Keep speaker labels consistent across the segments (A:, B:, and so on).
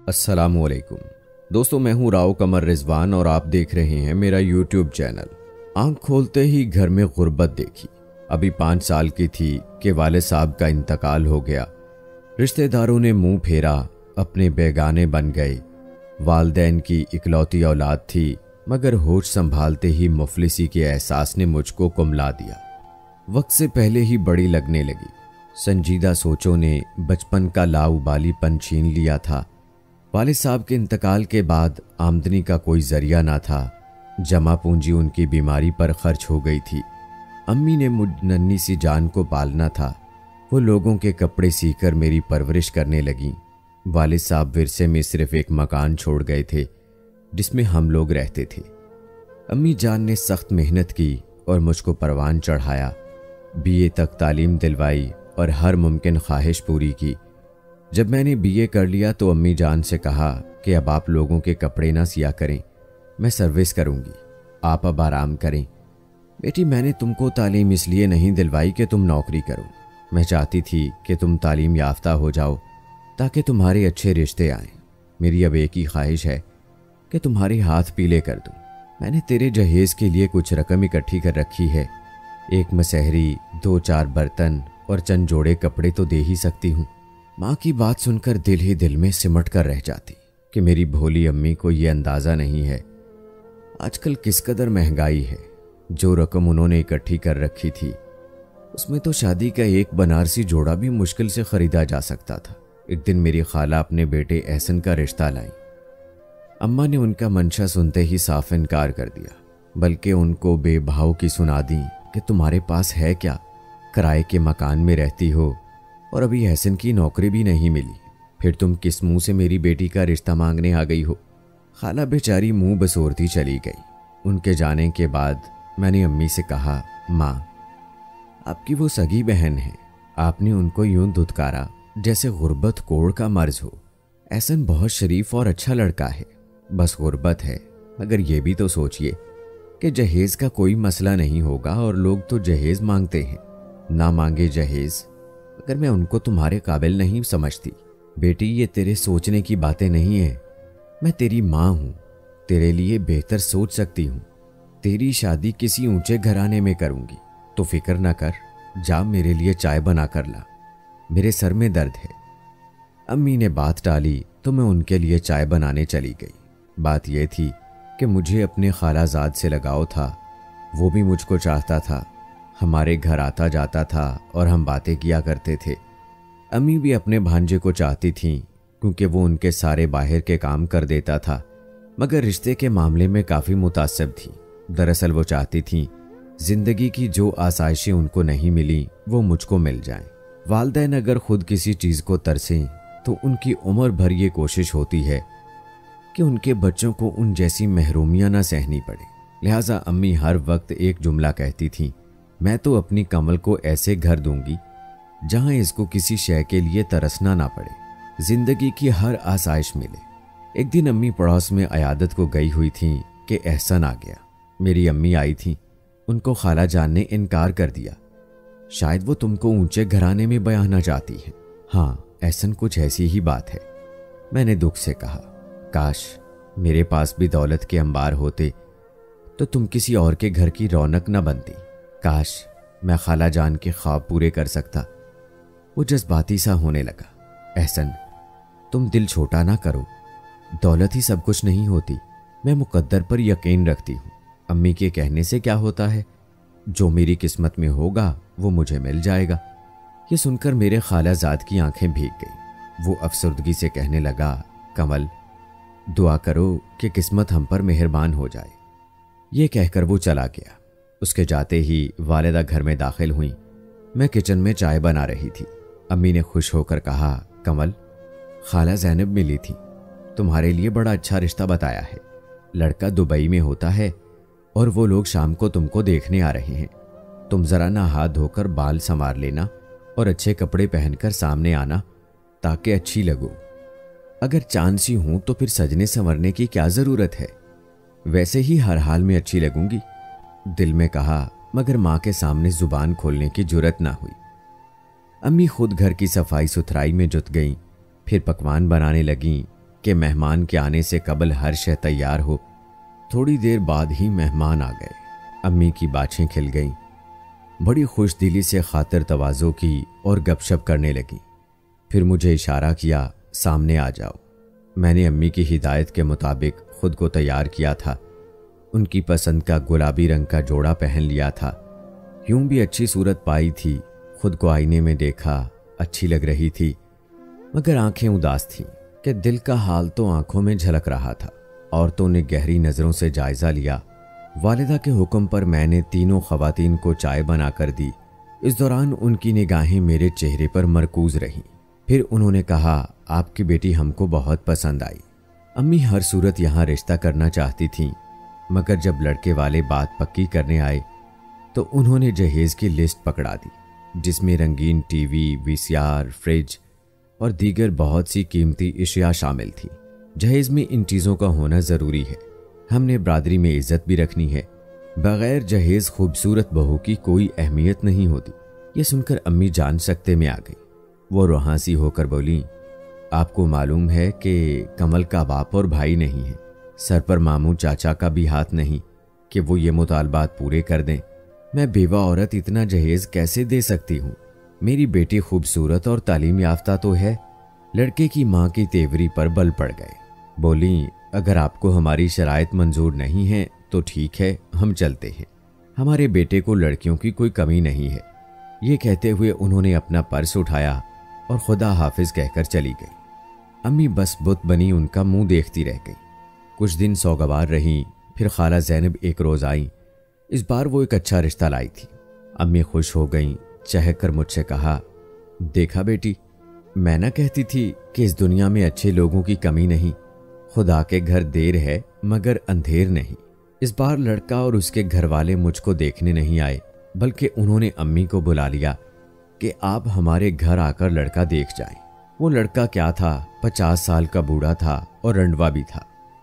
A: السلام علیکم دوستو، میں ہوں راؤ قمر رضوان اور آپ دیکھ رہے ہیں میرا یوٹیوب چینل۔ آنکھ کھولتے ہی گھر میں غربت دیکھی۔ ابھی 5 سال کی تھی کہ والد صاحب کا انتقال ہو گیا۔ رشتہ داروں نے منہ پھیرا، اپنے بیگانے بن گئے۔ والدین کی اکلوتی اولاد تھی، مگر ہوش سنبھالتے ہی مفلسی کے احساس نے مجھ کو کملا دیا۔ وقت سے پہلے ہی بڑی لگنے لگی۔ سنجیدہ سوچوں نے بچپن کا لاؤبالی پن چھین لیا تھا۔ والد صاحب کے انتقال کے بعد آمدنی کا کوئی ذریعہ نہ تھا۔ جمع پونجی ان کی بیماری پر خرچ ہو گئی تھی۔ امی نے مجھ ننھی سی جان کو پالنا تھا۔ وہ لوگوں کے کپڑے سی کر میری پرورش کرنے لگیں۔ والد صاحب ورثے میں صرف ایک مکان چھوڑ گئے تھے جس میں ہم لوگ رہتے تھے۔ امی جان نے سخت محنت کی اور مجھ کو پروان چڑھایا، BA تک تعلیم دلوائی اور ہر ممکن خواہش پوری کی۔ جب میں نے BA کر لیا تو امی جان سے کہا کہ اب آپ لوگوں کے کپڑے نہ سیا کریں، میں سروس کروں گی، آپ اب آرام کریں۔ بیٹی، میں نے تم کو تعلیم اس لیے نہیں دلوائی کہ تم نوکری کرو، میں چاہتی تھی کہ تم تعلیم یافتہ ہو جاؤ تاکہ تمہارے اچھے رشتے آئیں۔ میری اب ایک ہی خواہش ہے کہ تمہارے ہاتھ پیلے کر دوں۔ میں نے تیرے جہیز کے لیے کچھ رقم اکٹھی کر رکھی ہے، ایک مسحری، 2-4 برتن اور چند جوڑے کپڑے تو دے ہی سکتی ہوں۔ ماں کی بات سن کر دل ہی دل میں سمٹ کر رہ جاتی کہ میری بھولی امی کو یہ اندازہ نہیں ہے آج کل کس قدر مہنگائی ہے۔ جو رقم انہوں نے اکٹھی کر رکھی تھی اس میں تو شادی کا ایک بنارسی جوڑا بھی مشکل سے خریدا جا سکتا تھا۔ ایک دن میری خالہ اپنے بیٹے احسن کا رشتہ لائیں۔ اماں نے ان کا منشا سنتے ہی صاف انکار کر دیا، بلکہ ان کو بے بھاؤ کی سنا دیں کہ تمہارے پاس ہے کیا، کرائے کے مکان میں رہتی ہو اور ابھی احسن کی نوکری بھی نہیں ملی، پھر تم کس منہ سے میری بیٹی کا رشتہ مانگنے آ گئی ہو۔ خالہ بیچاری منہ بسورتی چلی گئی۔ ان کے جانے کے بعد میں نے امی سے کہا، ماں، آپ کی وہ سگی بہن ہے، آپ نے ان کو یوں دھتکارا جیسے غربت کوڑ کا مرض ہو۔ احسن بہت شریف اور اچھا لڑکا ہے، بس غربت ہے۔ مگر یہ بھی تو سوچئے کہ جہیز کا کوئی مسئلہ نہیں ہوگا اور لوگ تو جہیز مانگتے ہیں، نہ مانگے جہیز۔ مگر میں ان کو تمہارے قابل نہیں سمجھتی۔ بیٹی، یہ تیرے سوچنے کی باتیں نہیں ہیں، میں تیری ماں ہوں، تیرے لیے بہتر سوچ سکتی ہوں۔ تیری شادی کسی اونچے گھرانے میں کروں گی، تو فکر نہ کر، جا میرے لیے چائے بنا کر لا، میرے سر میں درد ہے۔ امی نے بات ٹالی تو میں ان کے لیے چائے بنانے چلی گئی۔ بات یہ تھی کہ مجھے اپنے خالہ زاد سے لگاؤ تھا، وہ بھی مجھ کو چاہتا تھا، ہمارے گھر آتا جاتا تھا اور ہم باتیں کیا کرتے تھے۔ امی بھی اپنے بھانجے کو چاہتی تھیں کیونکہ وہ ان کے سارے باہر کے کام کر دیتا تھا، مگر رشتے کے معاملے میں کافی متعصب تھیں۔ دراصل وہ چاہتی تھیں زندگی کی جو آسائشیں ان کو نہیں ملی وہ مجھ کو مل جائیں۔ والدین اگر خود کسی چیز کو ترسیں تو ان کی عمر بھر یہ کوشش ہوتی ہے کہ ان کے بچوں کو ان جیسی محرومیاں نہ سہنی پڑے۔ لہٰذا امی ہر وقت ایک جملہ کہتی تھیں، میں تو اپنی کمل کو ایسے گھر دوں گی جہاں اس کو کسی شے کے لیے ترسنا نہ پڑے، زندگی کی ہر آسائش ملے۔ ایک دن امی پڑوس میں عیادت کو گئی ہوئی تھیں کہ احسن آ گیا۔ میری امی آئی تھیں، ان کو خالہ جان نے انکار کر دیا۔ شاید وہ تم کو اونچے گھرانے میں بیانا چاہتی ہیں۔ ہاں، احسن کچھ ایسی ہی بات ہے، میں نے دکھ سے کہا۔ کاش میرے پاس بھی دولت کے انبار ہوتے تو تم کسی اور کے گھر کی رونق نہ بنتی۔ کاش میں خالہ جان کے خواب پورے کر سکتا۔ وہ جذباتی سا ہونے لگا۔ احسن، تم دل چھوٹا نہ کرو، دولت ہی سب کچھ نہیں ہوتی، میں مقدر پر یقین رکھتی ہوں۔ امی کے کہنے سے کیا ہوتا ہے، جو میری قسمت میں ہوگا وہ مجھے مل جائے گا۔ یہ سن کر میرے خالہ زاد کی آنکھیں بھیگ گئیں۔ وہ افسردگی سے کہنے لگا، کمل، دعا کرو کہ قسمت ہم پر مہربان ہو جائے۔ یہ کہہ کر وہ چلا گیا۔ اس کے جاتے ہی والدہ گھر میں داخل ہوئیں۔ میں کچن میں چائے بنا رہی تھی۔ امی نے خوش ہو کر کہا، کمل، خالہ زینب ملی تھی، تمہارے لیے بڑا اچھا رشتہ بتایا ہے۔ لڑکا دبئی میں ہوتا ہے اور وہ لوگ شام کو تم کو دیکھنے آ رہے ہیں۔ تم ذرا نہا دھو کر بال سنوار لینا اور اچھے کپڑے پہن کر سامنے آنا تاکہ اچھی لگو۔ اگر چاند سی ہوں تو پھر سجنے سنورنے کی کیا ضرورت ہے، ویسے ہی ہر حال میں اچھی لگوں گی۔ دل میں کہا، مگر ماں کے سامنے زبان کھولنے کی جرت نہ ہوئی۔ امی خود گھر کی صفائی ستھرائی میں جت گئیں، پھر پکوان بنانے لگیں۔ کہ مہمان کے آنے سے قبل ہر شے تیار ہو۔ تھوڑی دیر بعد ہی مہمان آ گئے۔ امی کی باچھیں کھل گئیں، بڑی خوش دلی سے خاطر تواضع کی اور گپ شپ کرنے لگیں۔ پھر مجھے اشارہ کیا، سامنے آ جاؤ۔ میں نے امی کی ہدایت کے مطابق خود کو تیار کیا تھا۔ ان کی پسند کا گلابی رنگ کا جوڑا پہن لیا تھا۔ یوں بھی اچھی صورت پائی تھی، خود کو آئینے میں دیکھا، اچھی لگ رہی تھی، مگر آنکھیں اداس تھیں کہ دل کا حال تو آنکھوں میں جھلک رہا تھا۔ عورتوں نے گہری نظروں سے جائزہ لیا۔ والدہ کے حکم پر میں نے تینوں خواتین کو چائے بنا کر دی۔ اس دوران ان کی نگاہیں میرے چہرے پر مرکوز رہیں۔ پھر انہوں نے کہا، آپ کی بیٹی ہم کو بہت پسند آئی۔ امی ہر صورت یہاں رشتہ کرنا چاہتی تھیں، مگر جب لڑکے والے بات پکی کرنے آئے تو انہوں نے جہیز کی لسٹ پکڑا دی، جس میں رنگین T V, VCR, fridge اور دیگر بہت سی قیمتی اشیاء شامل تھی۔ جہیز میں ان چیزوں کا ہونا ضروری ہے، ہم نے برادری میں عزت بھی رکھنی ہے۔ بغیر جہیز خوبصورت بہو کی کوئی اہمیت نہیں ہوتی۔ یہ سن کر امی جان سکتے میں آ گئی۔ وہ روحانسی ہو کر بولیں، آپ کو معلوم ہے کہ کمل کا باپ اور بھائی نہیں ہے، سر پر ماموں چاچا کا بھی ہاتھ نہیں کہ وہ یہ مطالبات پورے کر دیں۔ میں بیوہ عورت اتنا جہیز کیسے دے سکتی ہوں؟ میری بیٹی خوبصورت اور تعلیم یافتہ تو ہے۔ لڑکے کی ماں کی تیوری پر بل پڑ گئے۔ بولیں، اگر آپ کو ہماری شرائط منظور نہیں ہیں تو ٹھیک ہے، ہم چلتے ہیں، ہمارے بیٹے کو لڑکیوں کی کوئی کمی نہیں ہے۔ یہ کہتے ہوئے انہوں نے اپنا پرس اٹھایا اور خدا حافظ کہہ کر چلی گئی۔ امی بس بت بنی ان کا منہ دیکھتی رہ گئی۔ کچھ دن سوگوار رہیں، پھر خالہ زینب ایک روز آئیں۔ اس بار وہ ایک اچھا رشتہ لائی تھی۔ امی خوش ہو گئیں، چہک کر مجھ سے کہا، دیکھا بیٹی، میں نہ کہتی تھی کہ اس دنیا میں اچھے لوگوں کی کمی نہیں، خدا کے گھر دیر ہے مگر اندھیر نہیں۔ اس بار لڑکا اور اس کے گھر والے مجھ کو دیکھنے نہیں آئے، بلکہ انہوں نے امی کو بلا لیا کہ آپ ہمارے گھر آ کر لڑکا دیکھ جائیں۔ وہ لڑکا کیا تھا، 50 سال کا بوڑھا تھا اور رنڈوا بھی تھا۔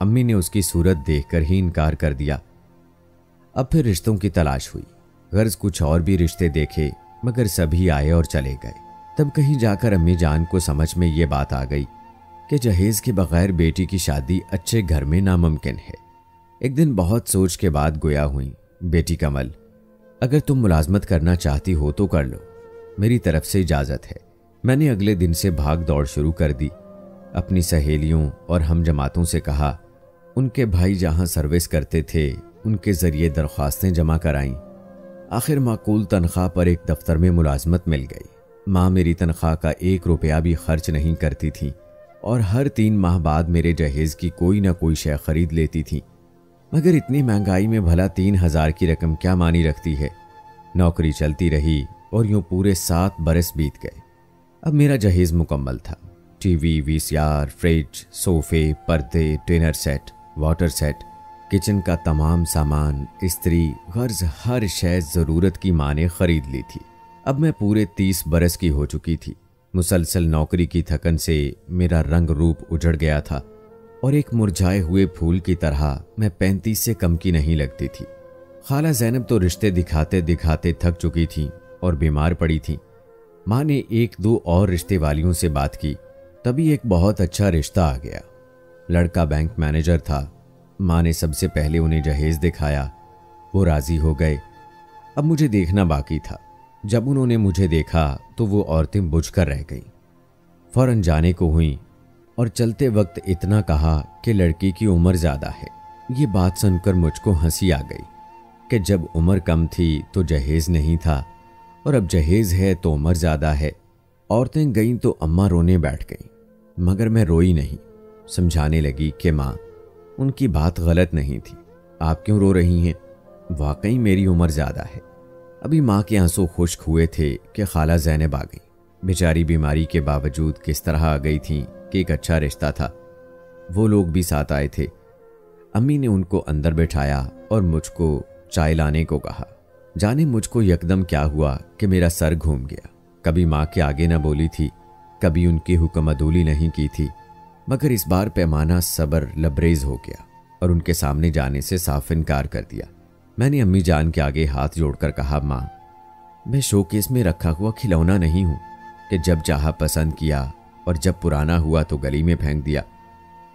A: امی نے اس کی صورت دیکھ کر ہی انکار کر دیا۔ اب پھر رشتوں کی تلاش ہوئی، غرض کچھ اور بھی رشتے دیکھے، مگر سبھی آئے اور چلے گئے۔ تب کہیں جا کر امی جان کو سمجھ میں یہ بات آ گئی کہ جہیز کے بغیر بیٹی کی شادی اچھے گھر میں ناممکن ہے۔ ایک دن بہت سوچ کے بعد گویا ہوئیں، بیٹی کمل، اگر تم ملازمت کرنا چاہتی ہو تو کر لو، میری طرف سے اجازت ہے۔ میں نے اگلے دن سے بھاگ دوڑ شروع کر دی۔ اپنی سہیلیوں اور ہم جماعتوں سے کہا، ان کے بھائی جہاں سروس کرتے تھے ان کے ذریعے درخواستیں جمع کرائیں۔ آخر معقول تنخواہ پر ایک دفتر میں ملازمت مل گئی۔ ماں میری تنخواہ کا 1 روپیہ بھی خرچ نہیں کرتی تھی اور ہر 3 ماہ بعد میرے جہیز کی کوئی نہ کوئی شے خرید لیتی تھی، مگر اتنی مہنگائی میں بھلا 3000 کی رقم کیا معنی رکھتی ہے۔ نوکری چلتی رہی اور یوں پورے 7 برس بیت گئے۔ اب میرا جہیز مکمل تھا۔ TV, VCR, fridge, صوفے، پردے، dinner set, water set, kitchen کا تمام سامان، استری، غرض ہر شے ضرورت کی ماں نے خرید لی تھی۔ اب میں پورے 30 برس کی ہو چکی تھی۔ مسلسل نوکری کی تھکن سے میرا رنگ روپ اجڑ گیا تھا اور ایک مرجھائے ہوئے پھول کی طرح میں 35 سے کم کی نہیں لگتی تھی۔ خالہ زینب تو رشتے دکھاتے دکھاتے تھک چکی تھیں اور بیمار پڑی تھیں۔ ماں نے 1-2 اور رشتے والیوں سے بات کی، تبھی ایک بہت اچھا رشتہ آ گیا۔ لڑکا بینک مینیجر تھا۔ ماں نے سب سے پہلے انہیں جہیز دکھایا، وہ راضی ہو گئے۔ اب مجھے دیکھنا باقی تھا۔ جب انہوں نے مجھے دیکھا تو وہ عورتیں بجھ کر رہ گئیں، فوراً جانے کو ہوئیں اور چلتے وقت اتنا کہا کہ لڑکی کی عمر زیادہ ہے۔ یہ بات سن کر مجھ کو ہنسی آ گئی کہ جب عمر کم تھی تو جہیز نہیں تھا اور اب جہیز ہے تو عمر زیادہ ہے۔ عورتیں گئیں تو اماں رونے بیٹھ گئیں، مگر میں روئی نہیں۔ سمجھانے لگی کہ ماں، ان کی بات غلط نہیں تھی، آپ کیوں رو رہی ہیں؟ واقعی میری عمر زیادہ ہے۔ ابھی ماں کے آنسو خشک ہوئے تھے کہ خالہ زینب آ گئی۔ بیچاری بیماری کے باوجود کس طرح آ گئی تھیں کہ ایک اچھا رشتہ تھا۔ وہ لوگ بھی ساتھ آئے تھے۔ امی نے ان کو اندر بٹھایا اور مجھ کو چائے لانے کو کہا۔ جانے مجھ کو یکدم کیا ہوا کہ میرا سر گھوم گیا۔ کبھی ماں کے آگے نہ بولی تھی، کبھی ان کی حکم عدولی نہیں کی تھی، مگر اس بار پیمانہ صبر لبریز ہو گیا اور ان کے سامنے جانے سے صاف انکار کر دیا۔ میں نے امی جان کے آگے ہاتھ جوڑ کر کہا، ماں، میں شوکیس میں رکھا ہوا کھلونا نہیں ہوں کہ جب چاہا پسند کیا اور جب پرانا ہوا تو گلی میں پھینک دیا۔